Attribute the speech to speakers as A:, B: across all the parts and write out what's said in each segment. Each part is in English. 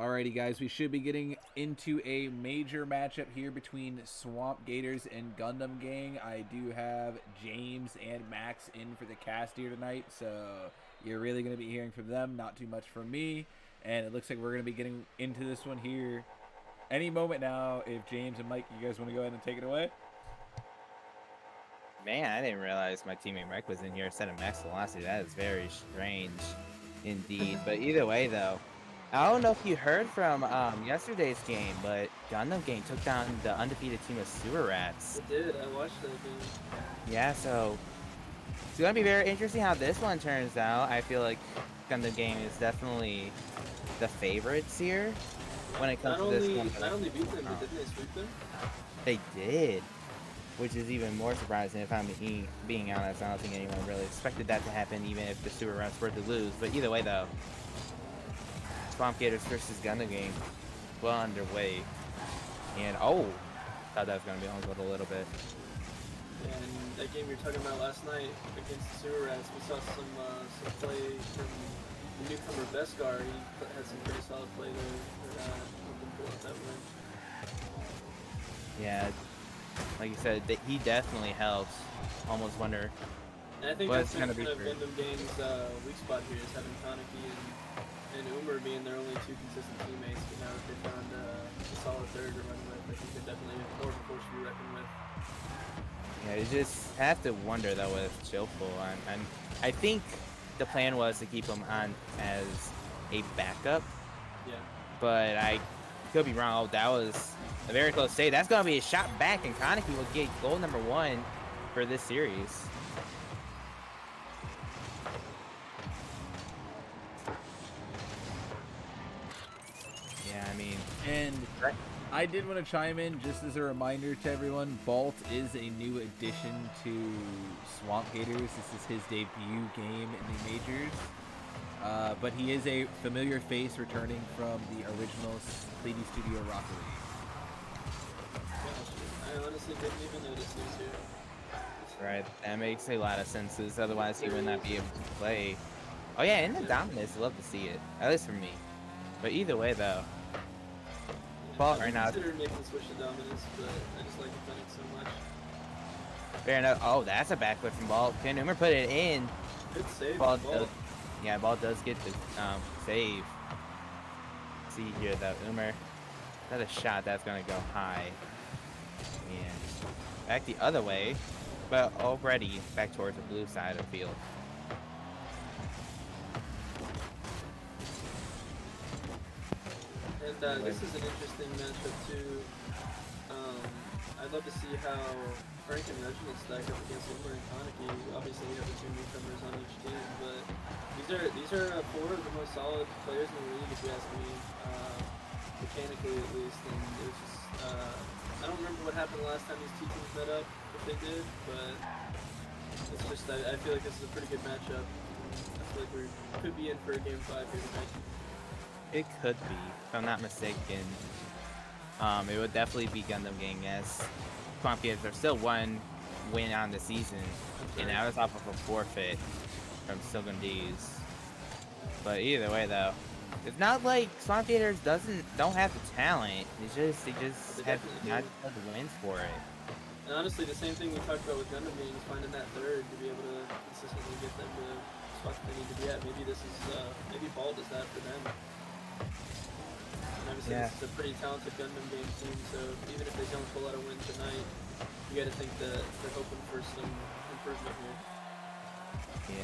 A: Alrighty, guys, we should be getting into a major matchup here between Swamp Gators and Gundam Gang. I do have James and Max in for the cast here tonight, so you're really going to be hearing from them, not too much from me. And it looks like we're going to be getting into this one here any moment now. If James and Mike, you guys want to go ahead and take it away?
B: Man, I didn't realize my teammate Mike was in here instead of Max Velocity. That is very strange indeed. But either way, though, I don't know if you heard from yesterday's game, but Gundam Gang took down the undefeated team of Sewer Rats.
C: I did. I watched that game.
B: Yeah, so it's going to be very interesting how this one turns out. I feel like Gundam Gang is definitely the favorites here when it comes to this one.
C: Not only beat them, but didn't they sweep them?
B: They did. Which is even more surprising if I'm being honest. I don't think anyone really expected that to happen, even if the Sewer Rats were to lose. But either way, though, Swamp Gators versus Gundam Gang well underway. And, oh, thought that was going to be on a little bit.
C: And that game you were talking about last night against the Sewer Rats, we saw some play from the newcomer Beskar. He had some pretty solid play there that helped him pull out that win.
B: Yeah. Like you said, he definitely helps. Almost wonder.
C: And I think that's kind of Gundam Gang's weak spot here is having Kaneki and Umer being their only two consistent teammates. But now that they found a solid third to run with, I think they're definitely more of a force to be reckoned with.
B: Yeah, you just have to wonder though with Chillful. And I think the plan was to keep him on as a backup.
C: Yeah.
B: But I could be wrong. Oh, that was a very close save. That's going to be a shot back, and Kaneki will get goal number 1 for this series. Yeah, I mean...
A: And I did want to chime in just as a reminder to everyone, Bolt is a new addition to Swamp Gators. This is his debut game in the majors. But he is a familiar face returning from the original Lady Studio Rocket League.
C: I honestly didn't even notice he was here.
B: That's right. That makes a lot of sense. Otherwise, he would not be able to play. Oh yeah, in the Dominus, I'd love to see it. At least for me. But either way, though.
C: Ball right now. I considered making the switch to Dominus, but I just like the Fenix so much.
B: Fair enough. Oh, that's a backflip from Ball. Can Umer put it in?
C: Good save.
B: Ball does, yeah, Ball does get the save. Let's see here, though. Umer. Another shot that's going to go high. And back the other way, but already back towards the blue side of the field.
C: And this is an interesting matchup too. I'd love to see how Frank and Reginald stack up against Umer and Kaneki. Obviously, we have the two newcomers on each team, but these are 4 of the most solid players in the league, if you ask me, mechanically at least. And there's just I don't remember what happened the last time these two teams met up, if they did, but it's just I feel like this is a pretty good matchup. I feel like we could be in for a game 5 here tonight.
B: It could be, if I'm not mistaken. It would definitely be Gundam Gang, as Swamp Gators are still 1 win on the season, and that was off of a forfeit from Silgan D's. But either way, though, it's not like Swamp Gators don't have the talent. It's just they have not the wins for it.
C: And honestly, the same thing we talked about with Gundam Gang is finding that third to be able to consistently get them to spots they need to be at. Maybe this is maybe Ball does that for them. And obviously, this is a pretty talented Gundam Gang team, so even if they don't pull out a win tonight, you got to think that they're hoping for some improvement here.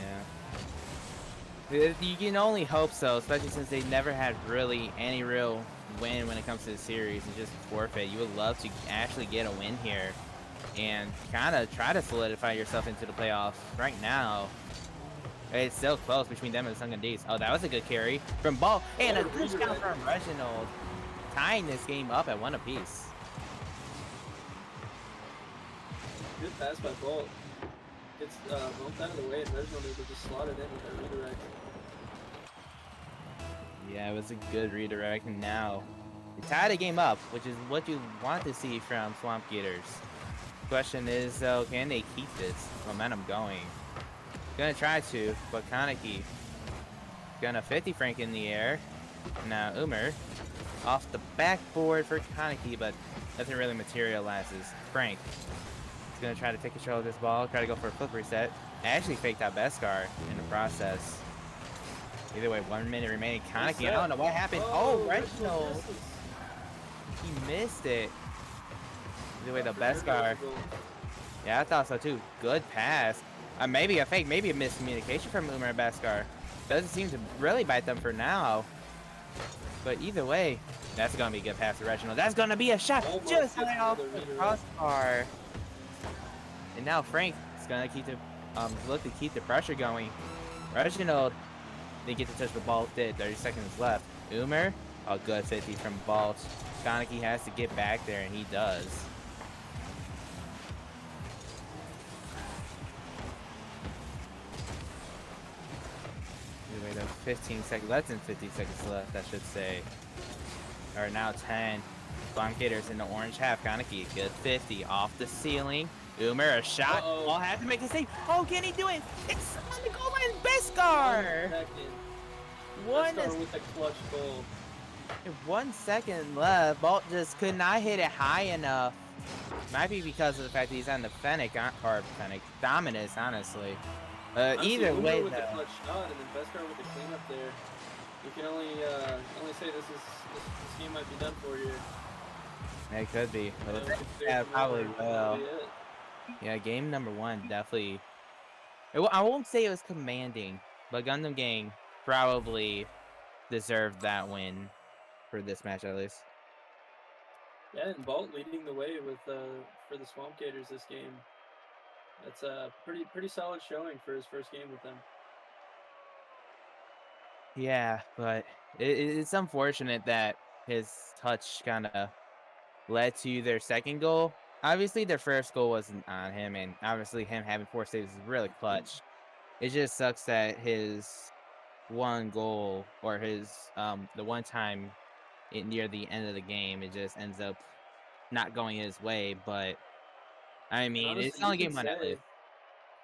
B: Yeah. You can only hope so, especially since they never had really any real win when it comes to the series and just forfeit. You would love to actually get a win here and kind of try to solidify yourself into the playoffs. Right now, it's still close between them and the Sunken D's. Oh, that was a good carry from Ball. And a good shot from Reginald, tying this game up at 1 apiece.
C: Good pass by Ball. Gets bumped out of the way, and Reginald able to just slot it in with that redirect.
B: Yeah, it was a good redirect, and now they tied the game up, which is what you want to see from Swamp Gators. Question is, though, can they keep this momentum going? Gonna try to, but Kaneki gonna 50 Frank in the air. Now Umer off the backboard for Kaneki, but nothing really materializes. Frank is going to try to take control of this ball, try to go for a flip reset. Actually faked out Beskar in the process. Either way, 1 minute remaining. Kaneki, I don't know what happened. Oh, Reginald!
C: misses.
B: He missed it. Either way, the
C: For sure that was
B: Beskar.
C: a goal.
B: Yeah, I thought so too. Good pass. Maybe a fake, maybe a miscommunication from Umer and Beskar. Doesn't seem to really bite them for now. But either way, that's going to be a good pass to Reginald. That's going to be a shot
C: Almost
B: just
C: gets
B: high off
C: another
B: the
C: redirect.
B: crossbar. And now Frank is going to keep the look to keep the pressure going. Reginald didn't get to touch the ball. Did 30 seconds left. Umer, a good 50 from Balt. Kaneki has to get back there, and he does. Anyway, though, 15 seconds, less than 50 seconds left, I should say. Or now 10. Gators in the orange half. Kaneki, good 50 off the ceiling. Umer, a shot.
C: Uh-oh.
B: All has to make a save. Oh, can he do it? It's on the goal line.
C: 1
B: Beskar.
C: second.
B: One
C: Beskar with the clutch goal.
B: 1 second left. Bolt just could not hit it high enough. Might be because of the fact that he's on the Fennec, or Fennec Dominus, honestly.
C: Honestly,
B: Either
C: Umer
B: way,
C: with the
B: though.
C: clutch shot, and then Beskar with the cleanup there. You can only say this game might be done for you.
B: It could be.
C: There's
B: Yeah,
C: more,
B: probably
C: that'll
B: will.
C: be it.
B: Yeah, game number 1 definitely. I won't say it was commanding, but Gundam Gang probably deserved that win for this match at least.
C: Yeah, and Bolt leading the way with for the Swamp Gators this game. That's a pretty solid showing for his first game with them.
B: Yeah, but it's unfortunate that his touch kind of led to their second goal. Obviously, their first goal wasn't on him, and obviously him having 4 saves is really clutch. It just sucks that his one goal, or his the one time near the end of the game, it just ends up not going his way. But I
C: And
B: mean, it's
C: honestly,
B: only game 1 at least.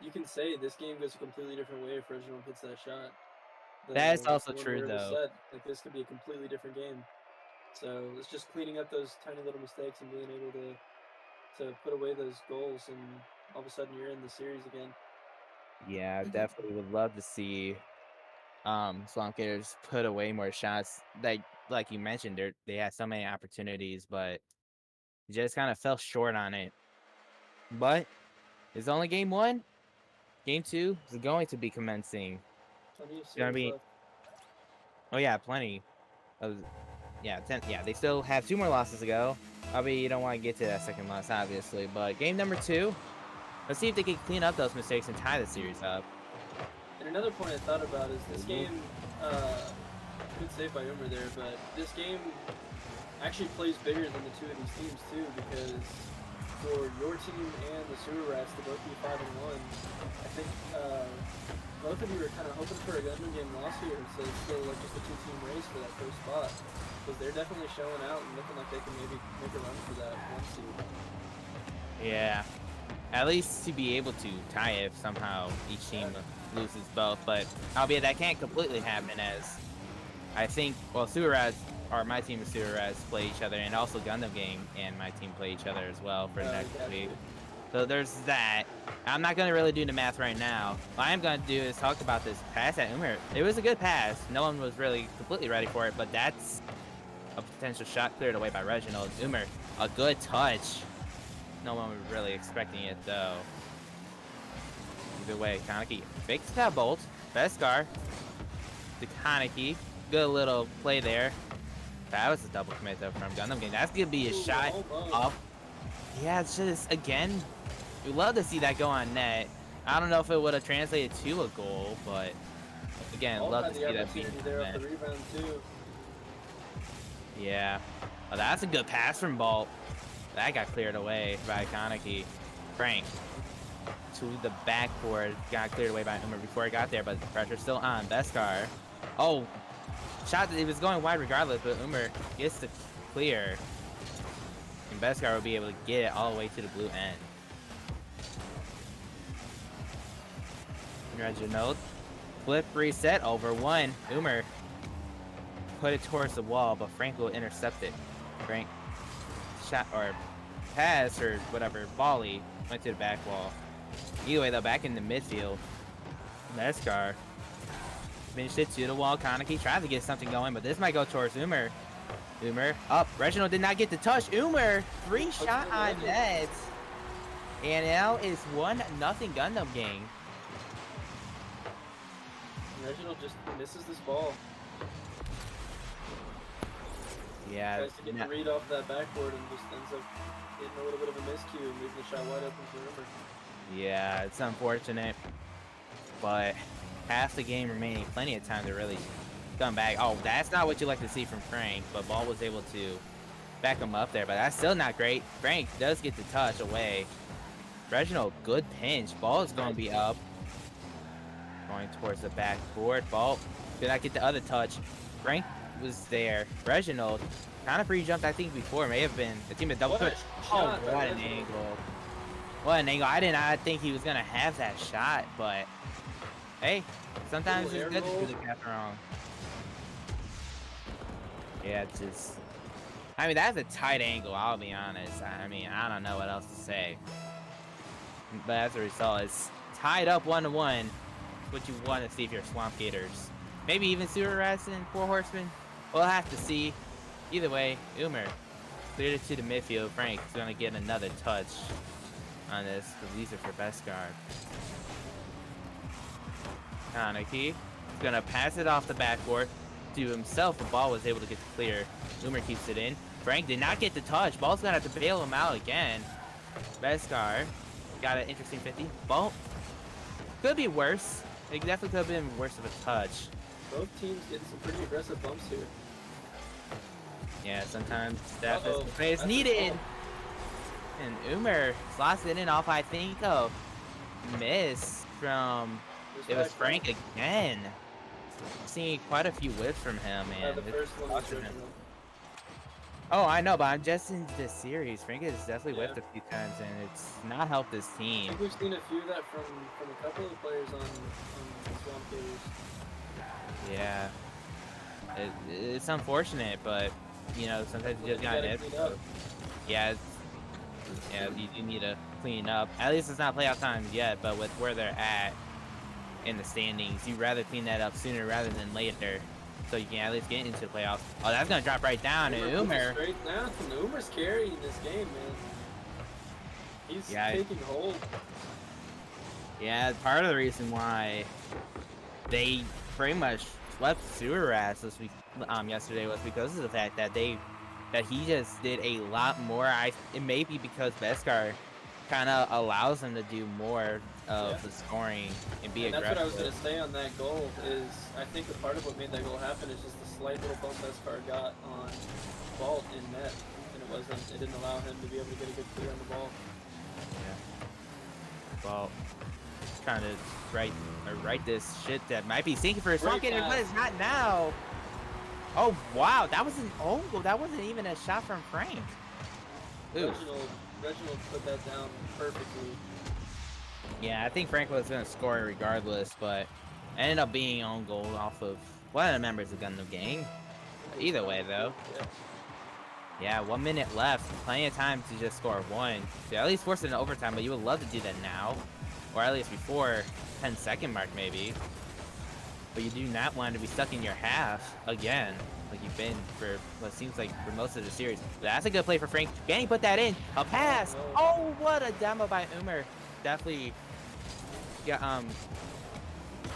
C: you can say this game goes a completely different way if Reginald hits that shot.
B: That is
C: That's
B: also
C: the one
B: true,
C: where it was
B: though.
C: said, like, this could be a completely different game. So it's just cleaning up those tiny little mistakes and being able to put away those goals, and all of a sudden you're in the series again.
B: Yeah, definitely would love to see Swamp Gators put away more shots. Like you mentioned, they had so many opportunities, but just kind of fell short on it. But it's only game 1. Game 2 is going to be commencing.
C: Plenty of
B: It's gonna
C: series
B: be
C: left.
B: oh yeah, plenty of yeah, 10, yeah, they still have 2 more losses to go. Probably you don't want to get to that second loss, obviously. But game number 2, let's see if they can clean up those mistakes and tie the series up.
C: And another point I thought about is this game, good save by Umer there, but this game actually plays bigger than the two of these teams too, because for your team and the Sewer Rats to both be 5-1, I think both of you are kind of hoping for a Gundam game loss here, so it's still like just a 2-team race for that first spot, because they're definitely showing out and looking like they can maybe make a run for that 1 seed.
B: Yeah, at least to be able to tie if somehow each team loses both, but albeit that can't completely happen, as I think, well, Suarez, or my team and Suarez play each other, and also Gundam Gang and my team play each other as well for next week. So there's that. I'm not going to really do the math right now. What I'm going to do is talk about this pass at Umer. It was a good pass. No one was really completely ready for it, but that's a potential shot cleared away by Reginald. Umer, a good touch. No one was really expecting it, though. Either way, Kaneki fakes that bolt. Beskar to Kaneki. Good little play there. That was a double commit, though, from Gundam Gang. That's going to be a shot off. Yeah, it's just, again, we'd love to see that go on net. I don't know if it would have translated to a goal, but again, love to see that being
C: there off the rebound too.
B: Yeah. Oh, that's a good pass from Bolt. That got cleared away by Kaneki. Frank to the backboard. Got cleared away by Umer before it got there, but the pressure's still on. Beskar. Oh, shot. It was going wide regardless, but Umer gets the clear. And Beskar will be able to get it all the way to the blue end. Reginald. Flip reset over 1. Umer put it towards the wall, but Frank will intercept it. Frank shot or pass or whatever, volley went to the back wall. Either way, though, back in the midfield, Meskar finished it to the wall. Kaneki tried to get something going, but this might go towards Umer. Umer up. Reginald did not get the touch. Umer, 3-shot on net. And now it's 1-0 Gundam Gang.
C: Reginald just misses this ball.
B: Yeah.
C: Tries to get the read off that backboard and just ends up getting a little bit of a miscue and leaving the shot wide open for Umer.
B: Yeah, it's unfortunate, but half the game remaining, plenty of time to really come back. Oh, that's not what you like to see from Frank, but Ball was able to back him up there, but that's still not great. Frank does get the touch away. Reginald, good pinch. Ball is going to be up. Going towards the backboard. Ball did not get the other touch. Frank was there. Reginald kind of pre-jumped, I think, before. May have been a team of double touch. Oh, what an angle. What an angle. I did not think he was going to have that shot, but hey, sometimes it's good to do the cap wrong. Yeah, it's just... I mean, that's a tight angle, I'll be honest. I mean, I don't know what else to say. But as a result, it's tied up 1-1. What you want to see if you're Swamp Gators. Maybe even Sewer Rats and 4 Horsemen. We'll have to see. Either way, Umer cleared it to the midfield. Frank's going to get another touch on this. These are for Beskar. Kaneki is going to pass it off the backboard to himself. The ball was able to get to clear. Umer keeps it in. Frank did not get the touch. Ball's going to have to bail him out again. Beskar got an interesting 50. Ball could be worse. It definitely could have been worse of a touch.
C: Both teams getting some pretty aggressive bumps here.
B: Yeah, sometimes that is needed. And Umer slots it in off, I think, a miss from... It was Frank again. Seeing quite a few whips from him, man.
C: The first one was original.
B: Oh, I know, but I'm just in this series. Frank has definitely whipped a few times, and it's not helped this team.
C: I think we've seen a few of that from a couple of players on Swamp Gators.
B: Yeah. It's unfortunate, but, you know, sometimes you just gotta hit. Yeah, you do need to clean up. At least it's not playoff time yet, but with where they're at in the standings, you'd rather clean that up sooner rather than later, so you can at least get into the playoffs. Oh, that's gonna drop right down to Umer.
C: Straight down. Umer's carrying this game, man. He's taking hold.
B: Yeah, part of the reason why they pretty much swept Sewer Rats this week, yesterday, was because of the fact that he just did a lot more. It may be because Beskar kind of allows him to do more of the scoring and be aggressive.
C: That's what I was going to say on that goal is I think a part of what made that goal happen is just the slight little bump Beskar got on Vault in net, and it didn't allow him to be able to get a good clear on the ball.
B: Yeah. Well, trying to write this shit that might be sinking for a Swamp Gator, but it's not now. Oh wow, that was an own goal. That wasn't even a shot from Frank.
C: Reginald put that down perfectly.
B: Yeah, I think Frank was going to score it regardless, but ended up being own goal off of one of the members of Gundam Gang. Either way, though. Yeah, 1 minute left. Plenty of time to just score one. To at least force it in overtime, but you would love to do that now. Or at least before 10-second mark, maybe. But you do not want to be stuck in your half again, like you've been for what seems like for most of the series. But that's a good play for Frank. Can he put that in? A pass! Oh, what a demo by Umer. Definitely,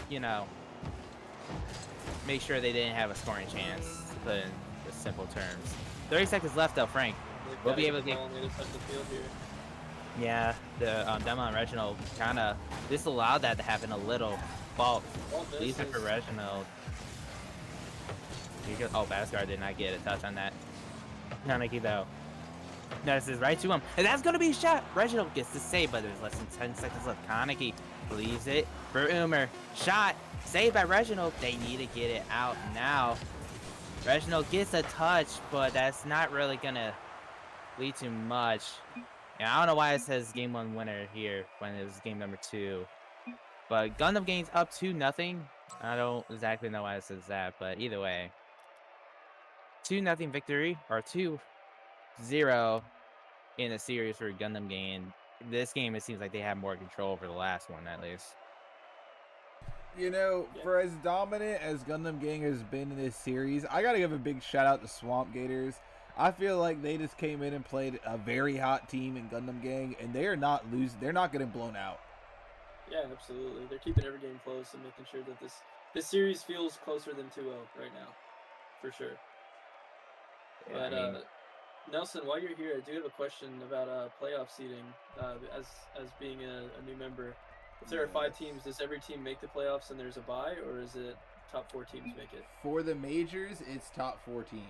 B: you know, make sure they didn't have a scoring chance, to put in the simple terms. 30 seconds left, though, Frank. We'll be able to get... Yeah, the demo on Reginald kind of disallowed that to happen a little. Fault. These are for Reginald. Oh, Beskar did not get a touch on that. Kaneki, though. Notices right to him. And that's going to be a shot. Reginald gets the save, but there's less than 10 seconds left. Kaneki leaves it for Umer. Shot. Saved by Reginald. They need to get it out now. Reginald gets a touch, but that's not really going to lead to much. Yeah, I don't know why it says game 1 winner here when it was game number 2. But Gundam Gang's up 2-0. I don't exactly know why it says that, but either way. 2-0 victory or 2-0 in a series for Gundam game. This game, it seems like they have more control over the last one, at least.
A: You know,
C: Yeah.
A: for as dominant as Gundam Gang has been in this series, I gotta give a big shout out to Swamp Gators. I feel like they just came in and played a very hot team in Gundam Gang, and they are not losing. They're not getting blown out.
C: Yeah, absolutely. They're keeping every game close and making sure that this series feels closer than 2-0 right now, for sure.
B: Yeah,
C: But
B: I mean,
C: Nelson, while you're here, I do have a question about playoff seeding. As being a new member, if there are 5 teams, does every team make the playoffs and there's a bye, or is it top 4 teams make it?
A: For the majors, it's top 4 teams.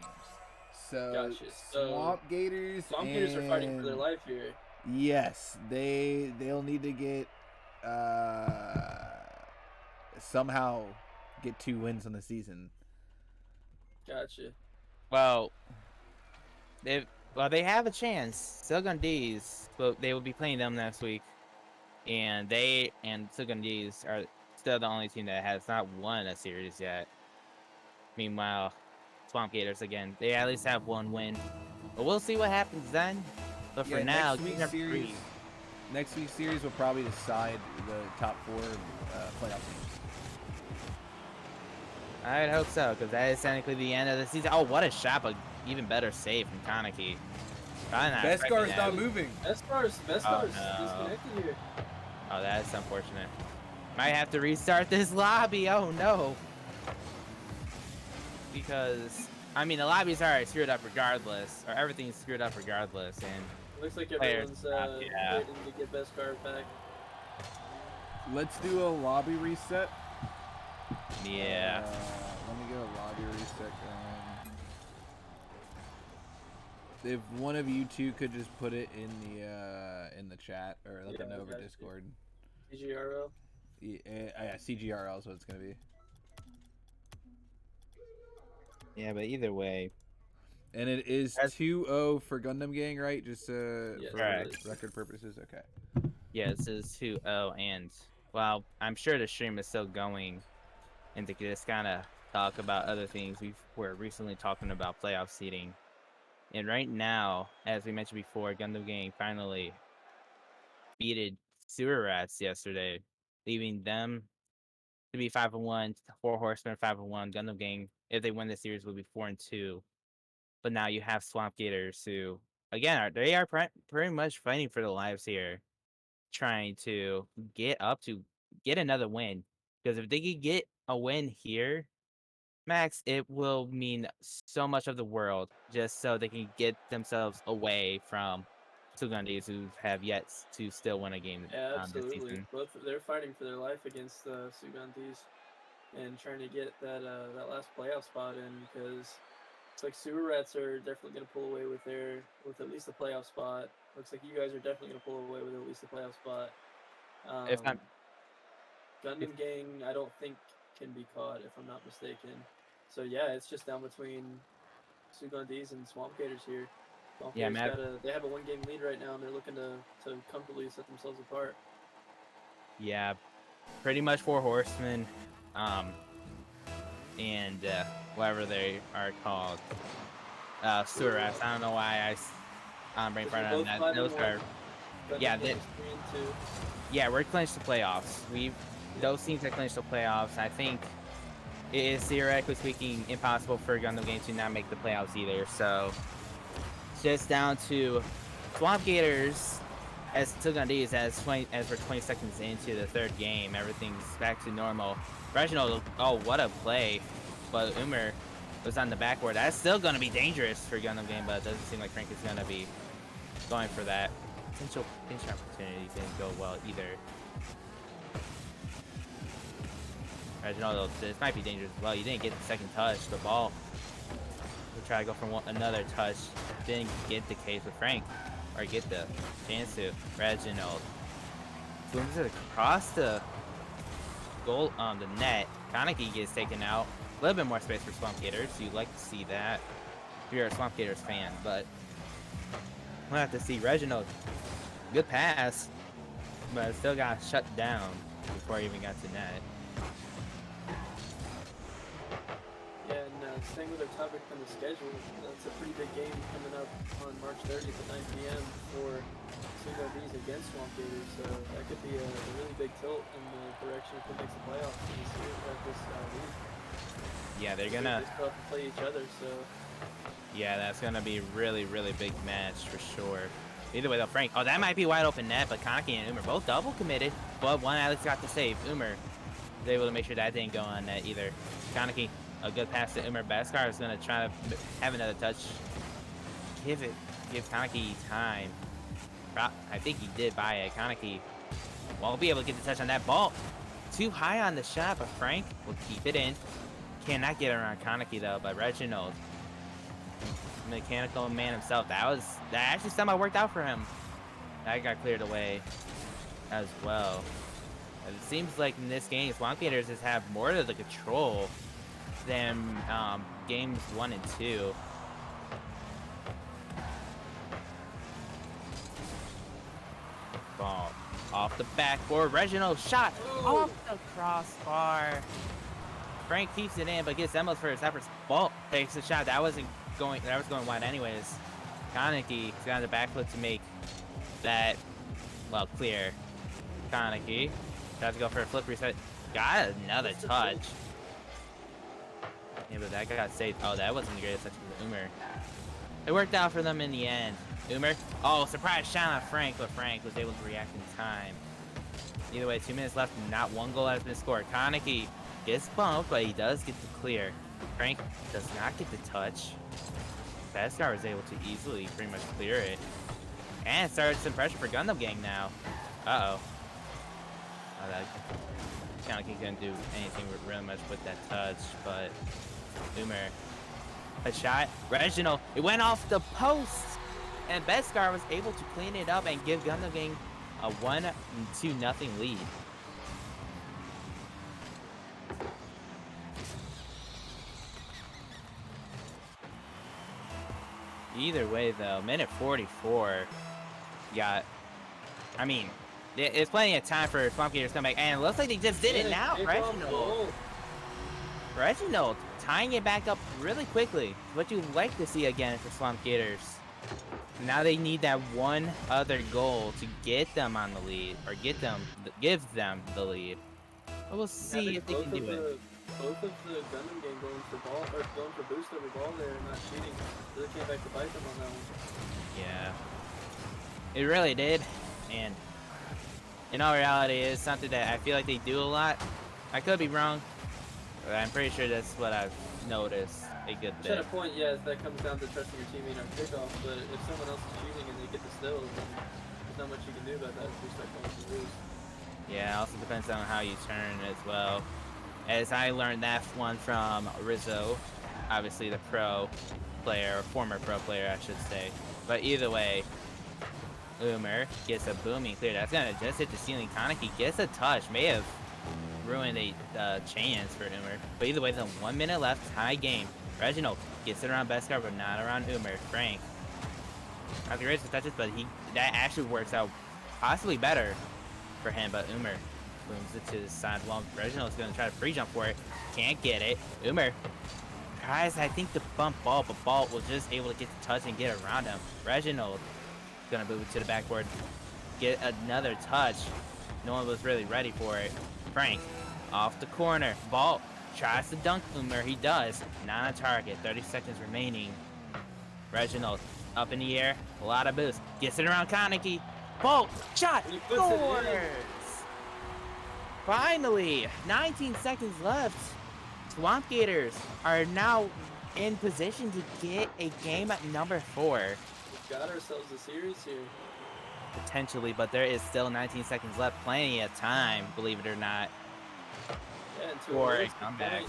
A: So
C: Gotcha. So
A: Swamp Gators
C: Swamp Gators are fighting for their life here.
A: Yes, they'll need to get somehow get 2 wins on the season.
C: Gotcha.
B: well, they have a chance. Silgun D's, but they will be playing them next week, and they and Silgun D's are still the only team that has not won a series yet. Meanwhile, Swamp Gators again, they at least have 1 win, but we'll see what happens then. But for now,
A: next week's series will probably decide the top 4 playoff teams.
B: I'd hope so, because that is technically the end of the season. Oh, what a shot, but even better save from Kaneki.
A: Beskar's not moving.
C: Beskar's
B: no.
C: disconnected here.
B: Oh, that's unfortunate. Might have to restart this lobby. Oh no. Because I mean the lobbies are screwed up regardless, or everything's screwed up regardless, and
C: Looks like
B: players
C: everyone's
B: yeah.
C: waiting to get Beskar back.
A: Let's do a lobby reset.
B: Yeah.
A: Let me get a lobby reset going. If one of you two could just put it in the chat or let them know over Discord.
C: CSRll.
A: Yeah, CGRL is what it's gonna be.
B: Yeah, but either way.
A: And it is 2-0 for Gundam Gang, right? Just
C: Yes,
A: for record purposes. Okay.
B: Yeah, this is 2-0, and well, I'm sure the stream is still going, and to just kind of talk about other things. We were recently talking about playoff seeding, and right now, as we mentioned before, Gundam Gang finally beated Sewer Rats yesterday, leaving them to be 5-1. 4 Horsemen 5-1. Gundam Gang, if they win the series, will be 4-2. But now you have Swamp Gators, who again they are pretty much fighting for their lives here, trying to get another win. Because if they could get a win here, Max, it will mean so much of the world, just so they can get themselves away from Sugandis, who have yet to still win a game
C: Yeah,
B: this
C: absolutely.
B: season.
C: They're fighting for their life against the Sugandis and trying to get that last playoff spot in, because it's like Sewer Rats are definitely going to pull away with at least the playoff spot. Looks like you guys are definitely going to pull away with at least the playoff spot.
B: If not,
C: Gundam Gang, I don't think can be caught if I'm not mistaken. So yeah, it's just down between Sugandis and Swamp Gators here. Swamp
B: Yeah,
C: Gators they have a 1-game lead right now, and they're looking to comfortably set themselves apart.
B: yeah, pretty much 4 Horsemen, and whatever they are called, Sewer Rats. I don't know why I'm brain farting on that. Those are, yeah, yeah, we're clinched the playoffs. Those teams that clinched the playoffs. I think it is theoretically speaking impossible for Gundam Game to not make the playoffs either. So it's just down to Swamp Gators as Sugandis as we're 20 seconds into the 3rd game. Everything's back to normal. Reginald, oh what a play, but Umer was on the backboard. That's still going to be dangerous for Gundam Game, but it doesn't seem like Frank is going to be going for that. Potential pinch opportunity didn't go well either. Reginald, this might be dangerous as well. You didn't get the 2nd touch. The ball will try to go for another touch. Didn't get the case with Frank, or get the chance to. Reginald booms it across the goal on the net. Kaneki gets taken out. A little bit more space for Swamp Gators. You'd like to see that if you're a Swamp Gators fan, but we'll have to see. Reginald, good pass, but still got shut down before he even got to net.
C: Yeah, and staying with our topic on the schedule, that's a pretty big game coming up on March 30th at 9 p.m. for Single Bs against Swamp Gators. So that could be a really big tilt in the direction if it makes the playoffs in this series at this league.
B: Yeah, they're gonna.
C: They still have to play each other, so.
B: Yeah, that's gonna be really big match for sure. Either way though, Frank. Oh, that might be wide open net, but Kaneki and Umer both double committed, but one at least got the save. Umer was able to make sure that didn't go on net either. Kaneki, a good pass to Umer. Beskar is gonna try to have another touch. Give Kaneki time. I think he did buy it. Kaneki won't be able to get the touch on that ball. Too high on the shot, but Frank will keep it in. Cannot get around Kaneki though, but Reginald, mechanical man himself, that actually somehow worked out for him. That got cleared away as well. And it seems like in this game, Swamp Gators just have more of the control than games 1 and 2. Ball off the backboard. Reginald shot off the crossbar. Frank keeps it in, but gets Emmels for his efforts. Ball takes a shot. That was going wide anyways. Kaneki got the back foot to make that, well, clear. Kaneki tries to go for a flip reset. Got another touch. Yeah, but that got saved. Oh, that wasn't the greatest touch from Umer. It worked out for them in the end. Umer, oh, surprise shot on Frank, but Frank was able to react in time. Either way, 2 minutes left, not one goal has been scored. Kaneki gets bumped, but he does get the clear. Frank does not get the touch. Beskar was able to easily pretty much clear it. And started some pressure for Gundam Gang now. Uh-oh. Oh, that Kaneki couldn't do anything really much with that touch, but Umer, a shot. Reginald, it went off the post, and Beskar was able to clean it up and give Gundam Gang a 1-2-0 lead. Either way, though, minute 44 got. I mean, it's plenty of time for Swamp Gators to come back, and it looks like they just did it now. Reginald tying it back up really quickly. What you'd like to see again for Swamp Gators. Now they need that one other goal to get them on the lead, or give them the lead. But we'll see if they can do it.
C: Both of the Gundam Gang going for boost over ball there and not cheating. Really came back to bite them on that one.
B: Yeah, it really did, and in all reality, it's something that I feel like they do a lot. I could be wrong, but I'm pretty sure that's what I've noticed a good bit.
C: At a point, yes, that comes down to trusting your teammate on kickoff, but if someone else is cheating and they get the steal, then there's not much you can do about that if you start going to lose.
B: Yeah, it also depends on how you turn as well. As I learned that one from Rizzo, obviously the pro player, or former pro player, I should say. But either way, Umer gets a booming clear. That's gonna just hit the ceiling. Kaneki gets a touch. May have ruined a chance for Umer. But either way, the 1 minute left, tie game. Reginald gets it around Beskar, but not around Umer. Frank, not the greatest touches, but that actually works out possibly better for him. But Umer booms it to the side wall. Reginald's gonna try to free jump for it. Can't get it. Umer tries, I think, to bump ball, but ball was just able to get the touch and get around him. Reginald gonna move it to the backboard. Get another touch. No one was really ready for it. Frank off the corner. Ball tries to dunk Umer. He does. Not on target. 30 seconds remaining. Reginald up in the air. A lot of boost. Gets it around Kaneki. Ball shot. Scores. Finally, 19 seconds left. Swamp Gators are now in position to get a game at number 4.
C: We've got ourselves a series here.
B: Potentially, but there is still 19 seconds left. Plenty of time, believe it or not.
C: Yeah, and
B: for a comeback.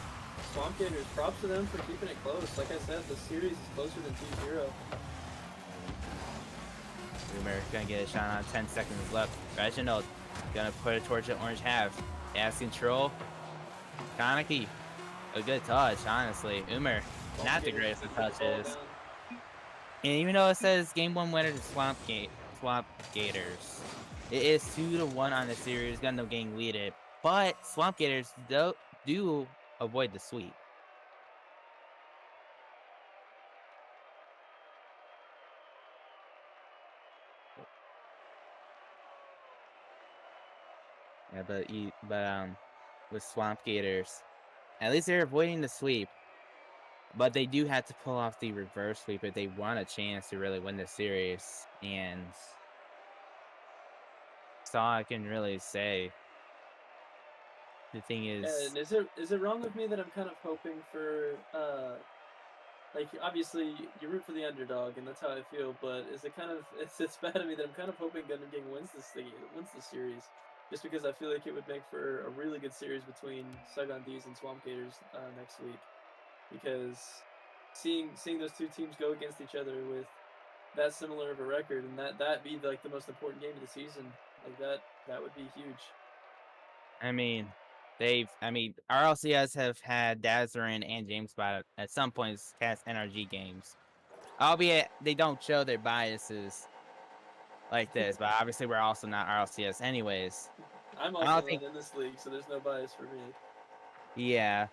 C: Swamp Gators, props to them for keeping it close. Like I said, the series is closer than 2-0.
B: Umer gonna get a shot on 10 seconds left. Reginald gonna put it towards the orange half. Gas control. Kaneki, a good touch, honestly. Umer, not the greatest of touches. And even though it says game 1 winner to Swamp Gators, it is 2-1 on the series. Gundam Gang lead it, but Swamp Gators do avoid the sweep. Yeah, with Swamp Gators, at least they're avoiding the sweep. But they do have to pull off the reverse sweep if they want a chance to really win the series. And that's all I can really say. The thing is,
C: And is it wrong of me that I'm kind of hoping for like obviously you root for the underdog and that's how I feel, but is it kind of it's bad of me that I'm kind of hoping Gundam Gang wins this series, just because I feel like it would make for a really good series between Saigon D's and Swamp Gators next week, because seeing those two teams go against each other with that similar of a record and that be like the most important game of the season, like that would be huge.
B: I mean, RLCS have had Dazarin and James Bond at some points cast NRG games. Albeit they don't show their biases like this, but obviously we're also not RLCS anyways.
C: I'm
B: I
C: also
B: don't
C: not
B: think,
C: in this league, so there's no bias for me.
B: yeah,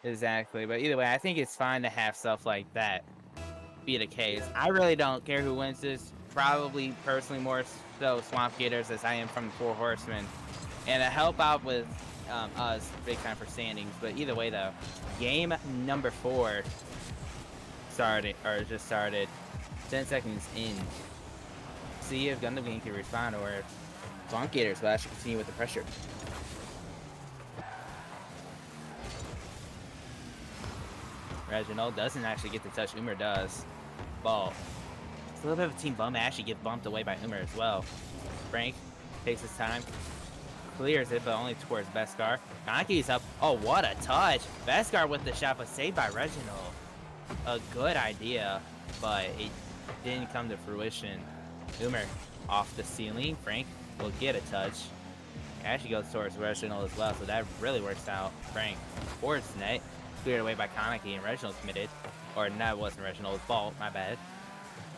B: exactly. But either way, I think it's fine to have stuff like that be the case.
C: Yeah.
B: I really don't care who wins this. Probably personally more so Swamp Gators as I am from the Four Horsemen. And to help out with us, big time for standings. But either way though, game number 4 just started. 10 seconds in. See if Gundam Gang can respond or if Swamp Gators will actually continue with the pressure. Reginald doesn't actually get to touch. Umer does. Ball. It's a little bit of a team bump. Actually get bumped away by Umer as well. Frank takes his time. Clears it, but only towards Beskar. Kanki's up. Oh, what a touch. Beskar with the shot, but saved by Reginald. A good idea, but it didn't come to fruition. Umer off the ceiling. Frank will get a touch. Actually goes towards Reginald as well, so that really works out. Frank towards net. Cleared away by Kaneki, and Reginald committed. Or that wasn't Reginald's fault, my bad.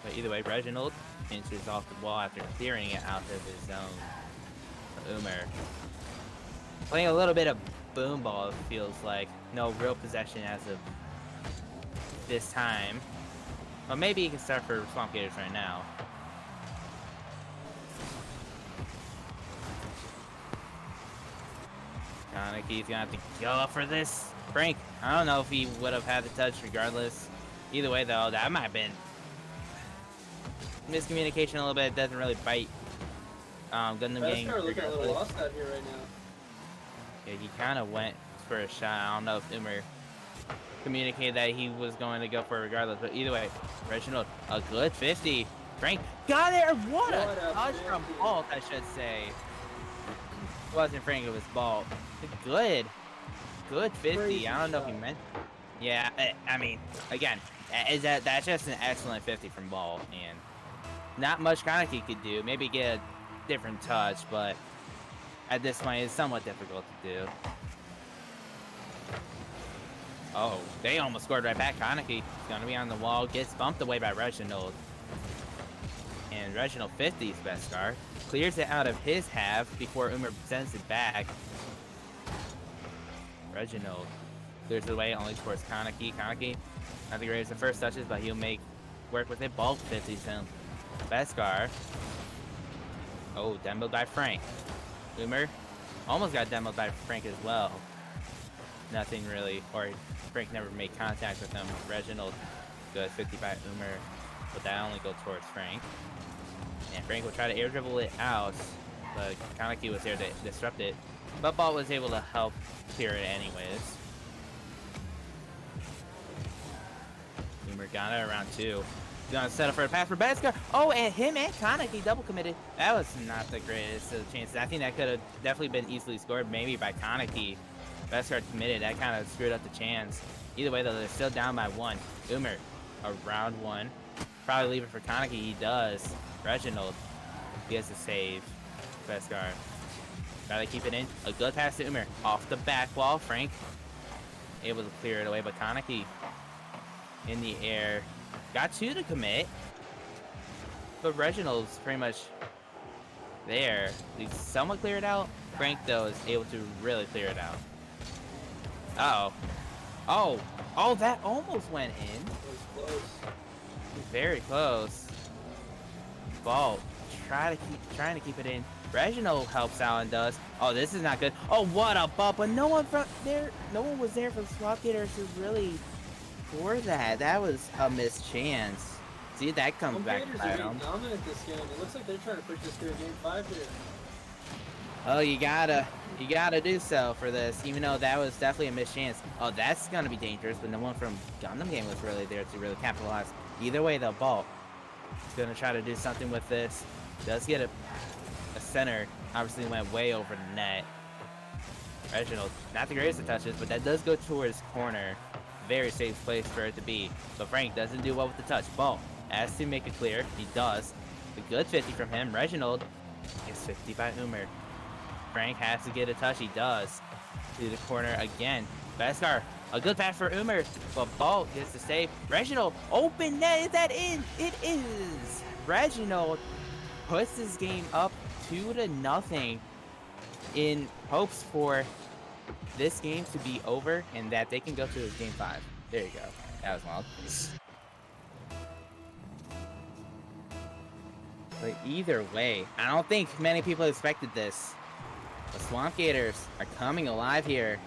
B: But either way, Reginald inches off the wall after clearing it out of his zone. Umer playing a little bit of boom ball, it feels like. No real possession as of this time. But maybe he can start for Swamp Gators right now. Kaneki's gonna have to go up for this. Frank, I don't know if he would have had the touch regardless. Either way though, that might have been miscommunication a little bit. It doesn't really bite Gundam Gang.
C: Looking a little lost out here right now.
B: Yeah, he kind of went for a shot. I don't know if Umer communicated that he was going to go for it regardless. But either way, Reginald, a good 50. Frank got there. What a touch from Bolt, I should say. It wasn't Frank, it was Bolt. Good 50.
C: Crazy
B: I don't know if
C: shot.
B: he meant. Yeah, I mean, again, that's just an excellent 50 from Bolt, and not much Kaneki could do. Maybe get a different touch, but at this point, it's somewhat difficult to do. Oh, they almost scored right back. Kaneki is going to be on the wall. Gets bumped away by Reginald. And Reginald 50's Beskar. Clears it out of his half before Umer sends it back. Reginald clears it away only towards Kaneki. Kaneki, not the greatest of first touches, but he'll make work with it. Bulk 50s him. Beskar. Oh, demoed by Frank. Umer almost got demoed by Frank as well. Nothing really, or Frank never made contact with him. Reginald, good 50 by Umer, but that only goes towards Frank. And Frank will try to air dribble it out, but Kaneki was there to disrupt it. But Ball was able to help clear it anyways. Umer got it around 2. Gonna set up for a pass for Beskar. Oh, and him and Kaneki double committed. That was not the greatest of chances. I think that could have definitely been easily scored, maybe by Kaneki. Beskar committed. That kind of screwed up the chance. Either way, though, they're still down by 1. Umer, around 1. Probably leave it for Kaneki. He does. Reginald gets a save. Beskar. Gotta keep it in. A good pass to Umer. Off the back wall. Frank able to clear it away, but Kaneki in the air. Got 2 to commit. But Reginald's pretty much there. He somewhat cleared it out. Frank, though, is able to really clear it out. Uh-oh. Oh, that almost went in.
C: It was close.
B: Very close. Ball trying to keep it in. Reginald helps out and does. Oh, this is not good. Oh, what a bump! But no one from there. No one was there from Swap Gators to really for that. That was a missed chance. See, that comes
C: Home
B: back
C: Gators
B: to
C: are
B: bite
C: getting
B: 'em.
C: dominant this game. It looks like they're trying to push this to a game 5 here.
B: Oh, you gotta do so for this, even though that was definitely a missed chance. Oh, that's gonna be dangerous, but no one from Gundam Game was really there to really capitalize. Either way, the ball is gonna try to do something with this. Does get a center, obviously went way over the net. Reginald, not the greatest of touches, but that does go towards corner. Very safe place for it to be. But Frank doesn't do well with the touch. Ball has to make it clear. He does. A good 50 from him. Reginald gets 50 by Umer. Frank has to get a touch. He does. To the corner again. Beskar, a good pass for Umer, but Ball gets the save. Reginald, open net. Is that in? It is. Reginald puts this game up 2-0 in hopes for this game to be over and that they can go to game 5. There you go. That was long. But either way, I don't think many people expected this. The Swamp Gators are coming alive here.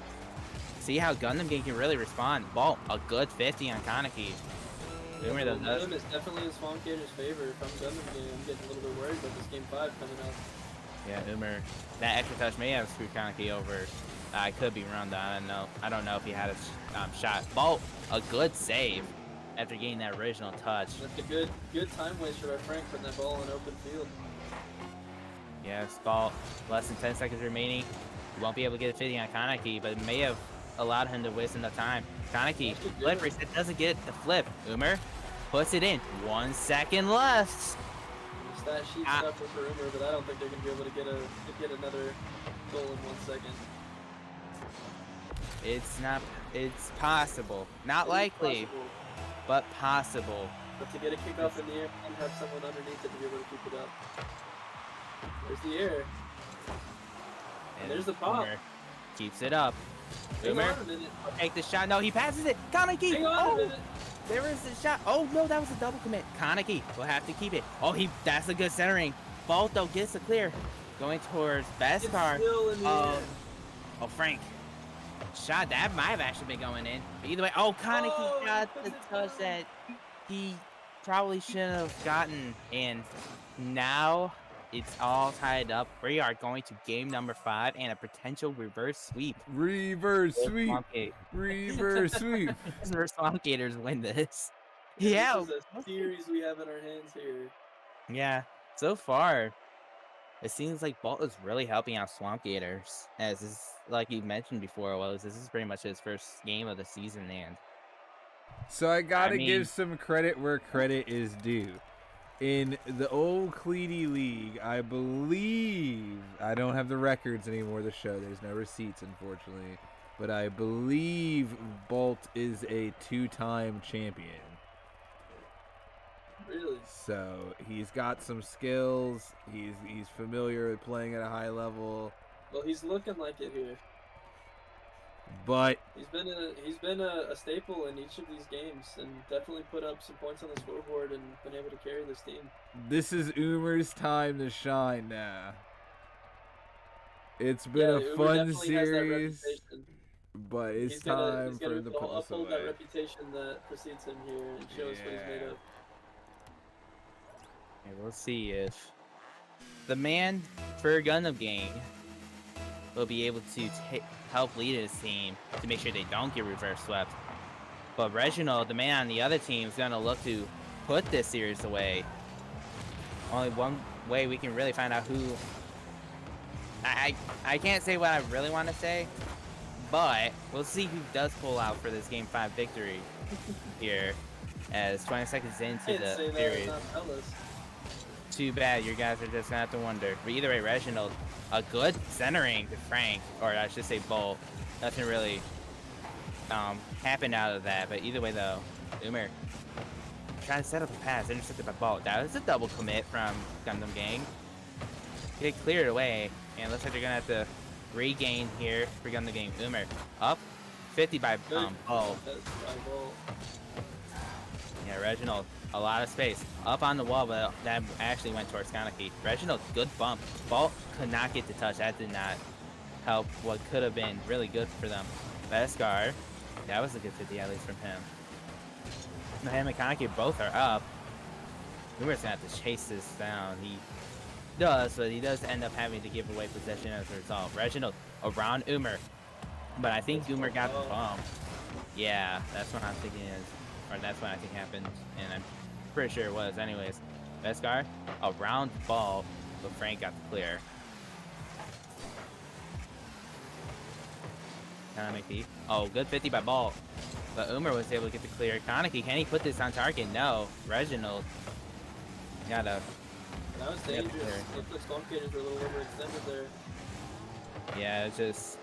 B: See how Gundam Game can really respond. Ball, a good 50 on Kaneki. Umer though does.
C: Gundam is definitely in Swamp Gators' favor. If I'm Gundam Game, I'm getting a little bit worried about this game 5 coming up.
B: Yeah, Umer, that extra touch may have screwed Kaneki over. I could be wrong though. I don't know if he had a shot. Ball, a good save after getting that original touch.
C: That's a good time waster by Frank putting that ball in open field.
B: Yes, Ball, less than 10 seconds remaining. He won't be able to get a 50 on Kaneki, but it may have allowed him to waste enough time. Kaneki, flippers, it doesn't get the flip. Umer puts it in. 1 second left.
C: Stat sheet stuff for Umer, but I don't think they're gonna be able to get another goal in 1 second.
B: It's possible. Not likely,
C: Possible.
B: but possible.
C: But to get a kickoff in the air and have someone underneath it to be able to keep it up. There's the air. And there's the pop.
B: Umer keeps it up.
C: Hang
B: Umer,
C: on a minute.
B: take the shot. No, he passes it. Kaneki.
C: Hang on a minute.
B: There is the shot. Oh no, that was a double commit. Kaneki will have to keep it. Oh, that's a good centering. Bolt though gets the clear. Going towards
C: It's
B: Beskar.
C: still in the air.
B: Oh, Frank. Shot that might have actually been going in. But either way, Kaneki
C: Oh,
B: got
C: he
B: the
C: put it
B: touch
C: down.
B: that he probably shouldn't have gotten. And now it's all tied up. We are going to game number 5 and a potential reverse sweep.
A: Reverse sweep.
B: Swamp Gate.
A: Reverse sweep.
B: The Swamp Gators win this. Yeah.
C: This is a series we have in our hands here.
B: Yeah. So far, it seems like Bolt is really helping out Swamp Gators. As is, like you mentioned before, this is pretty much his first game of the season, and
A: So I gotta
B: I mean-
A: give some credit where credit is due. In the old Cleety League, I believe, I don't have the records anymore to show, there's no receipts unfortunately, but I believe Bolt is a 2-time champion.
C: Really?
A: So he's got some skills, he's familiar with playing at a high level,
C: Well, he's looking like it here.
A: but
C: He's been a staple in each of these games and definitely put up some points on the scoreboard and been able to carry this team.
A: this is Umer's time to shine now. It's been a
C: Umer
A: fun
C: definitely has that
A: series,
C: reputation.
A: but it's
C: He's gonna
A: time for him to put this
C: uphold that
A: away.
C: reputation that precedes him here and show us what he's made
A: Yeah.
C: of.
B: okay, we'll see if the man for Gundam Gang will be able to help lead his team to make sure they don't get reverse swept. But Reginald, the man on the other team, is going to look to put this series away. Only one way we can really find out who... I can't say what I really want to say, but we'll see who does pull out for this Game 5 victory here as 20 seconds into
C: Can't
B: the
C: say that and
B: series.
C: not tell us.
B: Too bad, you guys are just gonna have to wonder. But either way, Reginald, a good centering to Frank, or I should say Bolt. Nothing really happened out of that, but either way though, Umer trying to set up a pass, intercepted by Bolt. That was a double commit from Gundam Gang. Get cleared away, and looks like they're gonna have to regain here for Gundam Gang. Umer up, 50 by
C: Good
B: Bolt.
C: contest by Bolt.
B: Yeah, Reginald A lot of space. Up on the wall, but that actually went towards Kaneki. Reginald, good bump. Ball could not get the touch. That did not help what could have been really good for them. Beskar, that was a good 50 at least from him. Him and Kaneki both are up. Umer's gonna have to chase this down. He does, but he does end up having to give away possession as a result. Reginald around Umer, but I think Umer got the bump. Yeah, that's what I'm thinking is, or that's what I think happened, and I'm pretty sure it was. Anyways, Beskar around ball, but Frank got the clear. Kaneki, oh, good 50 by ball, but Umer was able to get the clear. Kaneki, can he put this on target? No. Reginald gotta.
C: That was dangerous. Looked like Swamp Gators were a little overextended there.
B: Yeah, it's just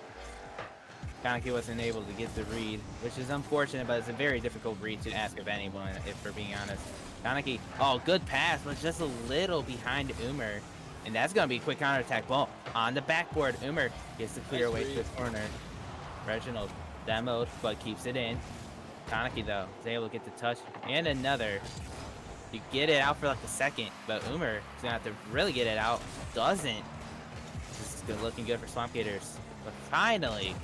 B: Kaneki wasn't able to get the read, which is unfortunate, but it's a very difficult read to ask of anyone, if we're being honest. Kaneki, oh, good pass, but just a little behind Umer. And that's going to be a quick counterattack. Ball on the backboard. Umer gets the clear away to the corner. Reginald demoed, but keeps it in. Kaneki, though, is able to get the touch. And another. You get it out for like a second, but Umer is going to have to really get it out. Doesn't. This is good, looking good for Swamp Gators. But finally,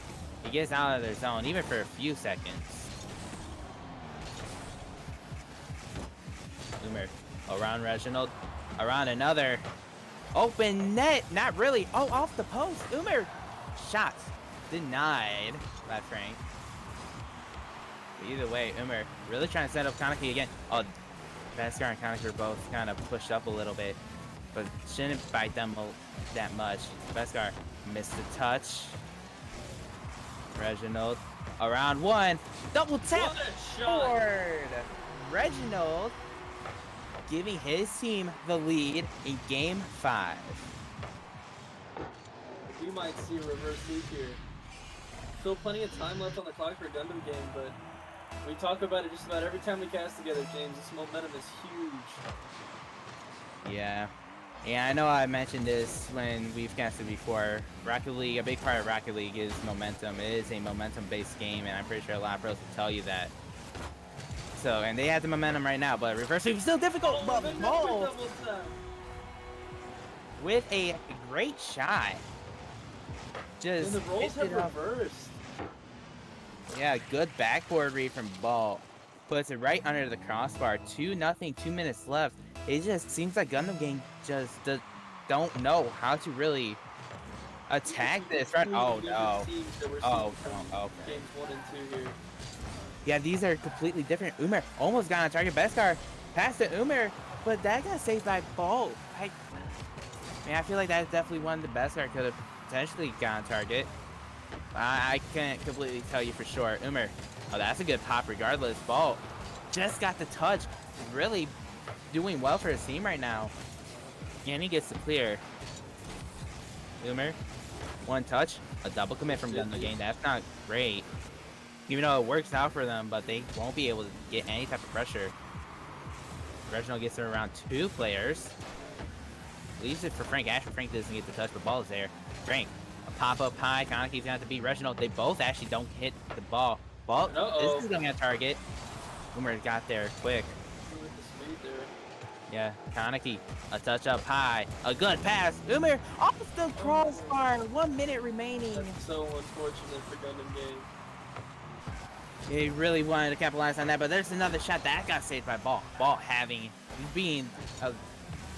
B: he gets out of their zone, even for a few seconds. Umer around Reginald. Around another. Open net. Not really. Oh, off the post. Umer. Shot denied by Frank. But either way, Umer really trying to set up Kaneki again. Oh, Beskar and Kaneki are both kind of pushed up a little bit, but shouldn't bite them that much. Beskar missed the touch. Reginald around one. Double tap forward. Reginald giving his team the lead in Game 5.
C: We might see a reverse sweep here. Still plenty of time left on the clock for a Gundam game, but we talk about it just about every time we cast together, James. This momentum is huge.
B: Yeah. Yeah, I know I mentioned this when we've casted before. Rocket League, a big part of Rocket League is momentum. It is a momentum-based game, and I'm pretty sure a lot of pros will tell you that. So, and they have the momentum right now, but reverse sweep is still difficult. But Mo, with a great shot, just
C: and the rolls have reversed.
B: Yeah, good backboard read from Ball. Puts it right under the crossbar. 2-0, 2 minutes left. It just seems like Gundam Gang just don't know how to really attack this. Right? Oh no. Oh, okay.
C: Games 1 and 2 here.
B: Yeah, these are completely different. Umer almost got on target. Beskar passed to Umer, but that got saved by Ball. I feel like that's definitely one the Beskar could have potentially got on target. I can't completely tell you for sure. Umer, oh, that's a good pop regardless. Ball just got the touch. Really doing well for his team right now. And he gets the clear. Umer, one touch, a double commit from Gundam Gang. That's not great. Even though it works out for them, but they won't be able to get any type of pressure. Reginald gets them around 2 players. Leaves it for Frank. Actually, Frank doesn't get the touch, but Ball is there. Frank, a pop-up high. Kaneki's gonna have to beat Reginald. They both actually don't hit the ball. Ball, this is going to target. Umer got there quick. Yeah, Kaneki, a touch up high. A good pass. Umer off the crossbar. 1 minute remaining.
C: That's so unfortunate for Gundam Gang.
B: He really wanted to capitalize on that, but there's another shot that got saved by Ball. Ball being a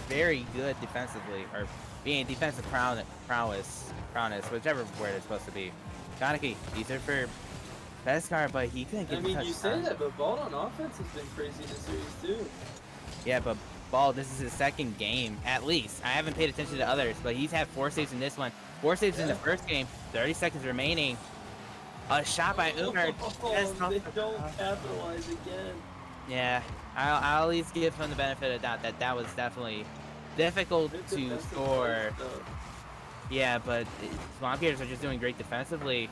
B: very good defensively, or being defensive prowess, whichever word it's supposed to be. Kaneki, easier for Beskar, but he couldn't get the touch.
C: You say that, but Ball on offense has been crazy in this series too.
B: Yeah, but Ball, this is his second game, at least. I haven't paid attention to others, but he's had 4 saves in this one. 4 saves in the first game. 30 seconds remaining. A shot by Umer.
C: They don't capitalize again.
B: Yeah, I'll at least give him the benefit of the doubt that was definitely difficult to score. Yeah, but Swamp Gators are just doing great defensively.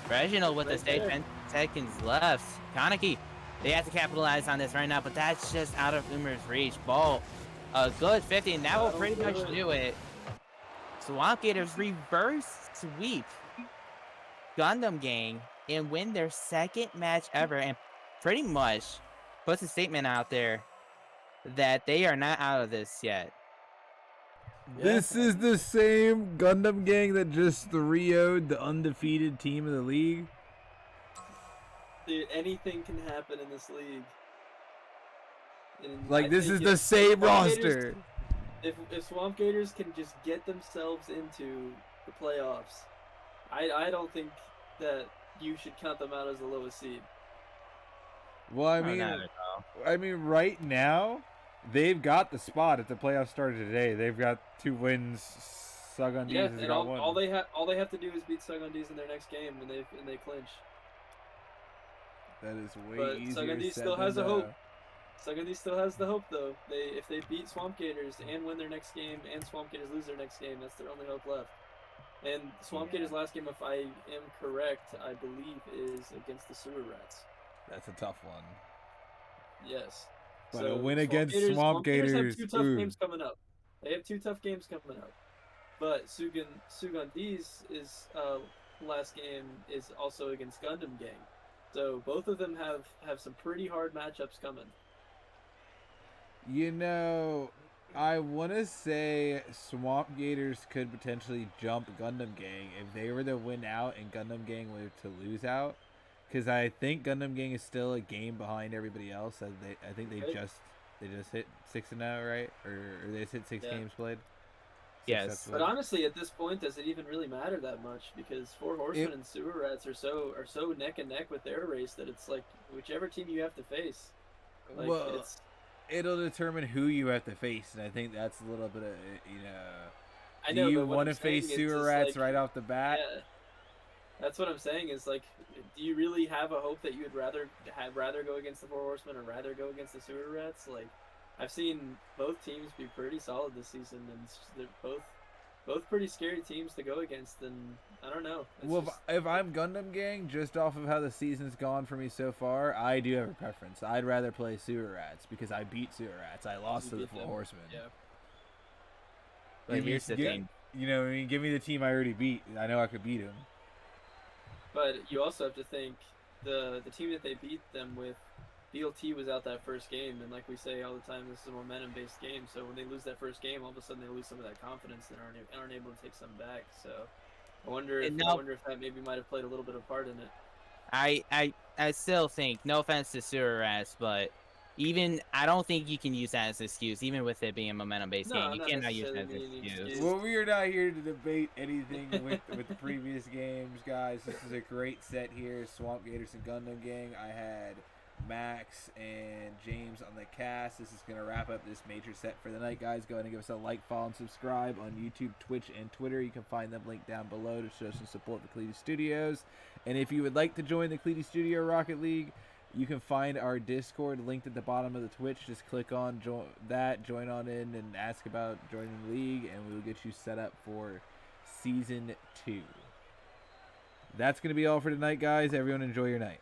B: Reginald with the save 10 seconds left. Kaneki, they have to capitalize on this right now, but that's just out of Umer's reach. Ball, a good 50, and that will pretty much do it. Swamp Gators reverse sweep Gundam Gang and win their second match ever, and pretty much puts a statement out there that they are not out of this yet.
A: This is the same Gundam gang that just 3-0'd the undefeated team of the league.
C: Dude, anything can happen in this league. And
A: Like,
C: I
A: this
C: think
A: is
C: if
A: the same
C: Swamp Gators-
A: roster.
C: If Swamp Gators can just get themselves into the playoffs, I don't think that you should count them out as the lowest seed.
A: Well, I
B: No,
A: mean,
B: not at all.
A: right now, they've got the spot if the playoffs started today. They've got 2 wins. Sagundis
C: Yeah,
A: has
C: and
A: got 1.
C: all they have to do is beat Sagundis in their next game, and they clinch.
A: That is way
C: But
A: easier
C: Sagundis
A: said
C: still
A: than
C: has a hope.
A: done.
C: Sagundis still has the hope, though. If they beat Swamp Gators and win their next game, and Swamp Gators lose their next game, that's their only hope left. And Swamp Gators' last game, if I am correct, I believe is against the Sewer Rats.
A: That's a tough one.
C: Yes.
A: But a win against Swamp Gators.
C: have 2 tough
A: ooh.
C: games coming up. They have 2 tough games coming up. But Sugundi's is last game is also against Gundam Gang. So both of them have some pretty hard matchups coming.
A: You know, I want to say Swamp Gators could potentially jump Gundam Gang if they were to win out and Gundam Gang were to lose out. Because I think Gundam Gang is still a game behind everybody else. I think they just hit 6-0, right? Or they just hit 6 games played.
B: Yes.
C: But honestly, at this point, does it even really matter that much? Because Four Horsemen and Sewer Rats are so neck and neck with their race that it's like whichever team you have to face. Like,
A: well, it'll determine who you have to face, and I think that's a little bit of
C: I know,
A: do you
C: but what
A: want to
C: I'm saying
A: face
C: is
A: Sewer
C: just,
A: Rats
C: like,
A: right off the bat?
C: Yeah. That's what I'm saying is, like, do you really have a hope that you would rather go against the Four Horsemen or rather go against the Sewer Rats? Like, I've seen both teams be pretty solid this season, and they're both pretty scary teams to go against, and I don't know.
A: Well, if I'm Gundam Gang, just off of how the season's gone for me so far, I do have a preference. I'd rather play Sewer Rats because I beat Sewer Rats. I lost to the Four Horsemen.
C: Yeah.
B: But here's the thing.
A: You know, I mean, give me the team I already beat. I know I could beat them.
C: But you also have to think the team that they beat them with, BLT was out that first game, and like we say all the time, this is a momentum-based game. So when they lose that first game, all of a sudden they lose some of that confidence and aren't able to take some back. So I wonder if that maybe might have played a little bit of part in it.
B: I still think, no offense to Sewer Rats, but I don't think you can use that as an excuse, even with it being a momentum-based game. You cannot use that as an excuse.
A: Well, we are not here to debate anything with the previous games, guys. This is a great set here. Swamp Gators and Gundam Gang. I had Max and James on the cast. This is going to wrap up this major set for the night, guys. Go ahead and give us a like, follow, and subscribe on YouTube, Twitch, and Twitter. You can find them linked down below to show some support for Cleety Studios. And if you would like to join the Cleety Studio Rocket League, you can find our Discord linked at the bottom of the Twitch. Just click on join on in, and ask about joining the league, and we will get you set up for Season 2. That's going to be all for tonight, guys. Everyone enjoy your night.